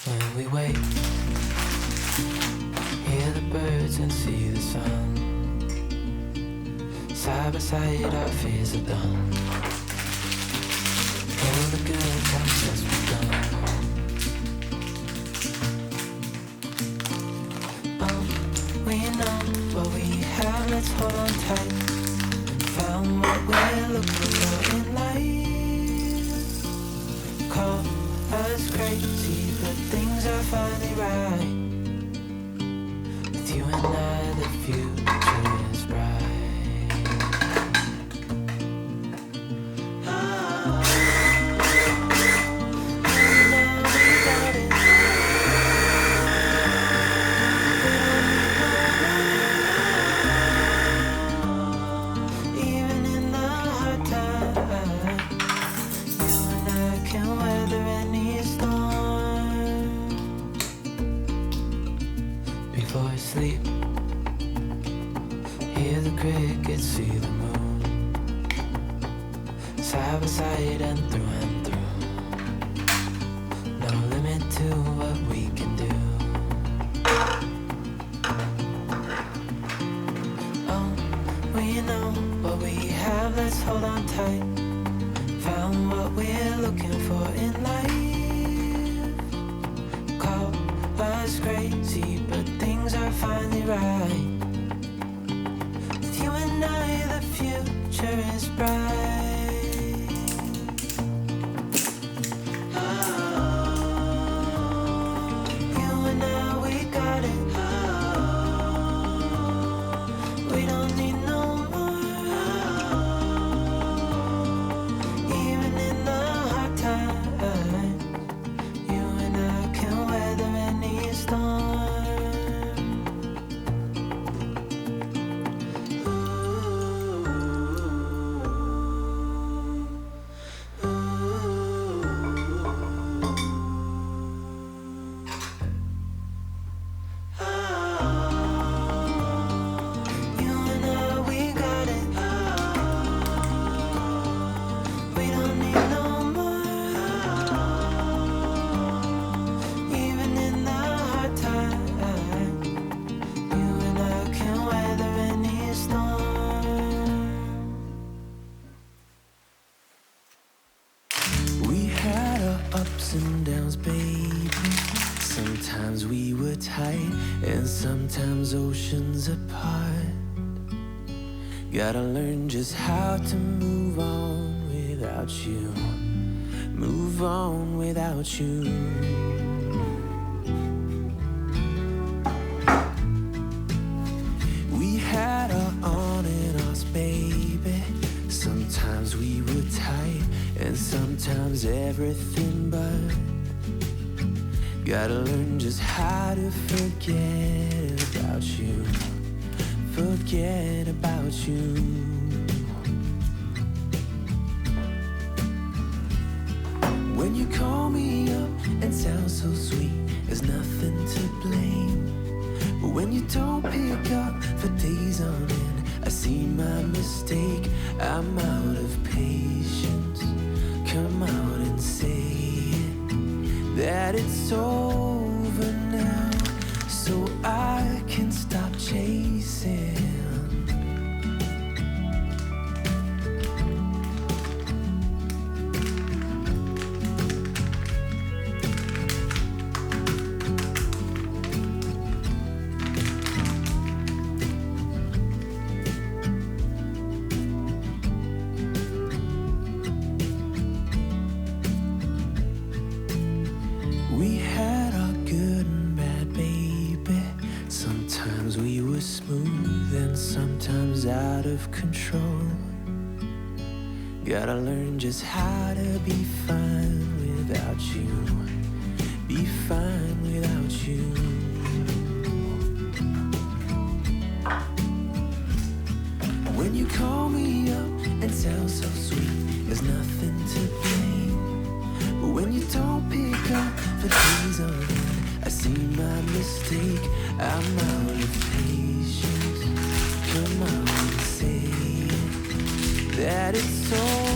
When we wake, hear the birds and see the sun. Side by side our fears are done. All the good times just begun. We know what we have, let's hold on tight. Found what we're looking for in life. Call us crazy, but things are finally right. With you and I, the future is bright. Before I sleep, hear the crickets, see the moon. Side by side and through. No limit to what we can do. Oh, we know what we have, let's hold on tight. Found what we're looking for in life. Call us crazy, but things are finally right. With you and I, the future is bright. You and I, we got it. We don't need no more. Even in the hard time, you and I can weather any storm. You and I, we got it. We don't need no more. Even in the hard time, you and I can weather any storm. We had our ups and downs, baby. Sometimes we were tight, and sometimes oceans apart. Gotta learn just how to move on without you. Move on without you. We had our on and offs, baby. Sometimes we were tight, and sometimes everything but. Gotta learn just how to forget about you. Forget about you. When you call me up and sound so sweet, there's nothing to blame. But when you don't pick up for days on end, I see my mistake. I'm out of patience. Come out and say it, that it's over now, so I can stop chasing. We had our good and bad, baby. Sometimes we were smooth and sometimes out of control. Gotta learn just how to be fine without you. Be fine without you. When you call me up and sound so sweet, there's nothing to blame. But when you don't pick up for days on end, I see my mistake. I'm out of patience. Come on and say it, that it's over.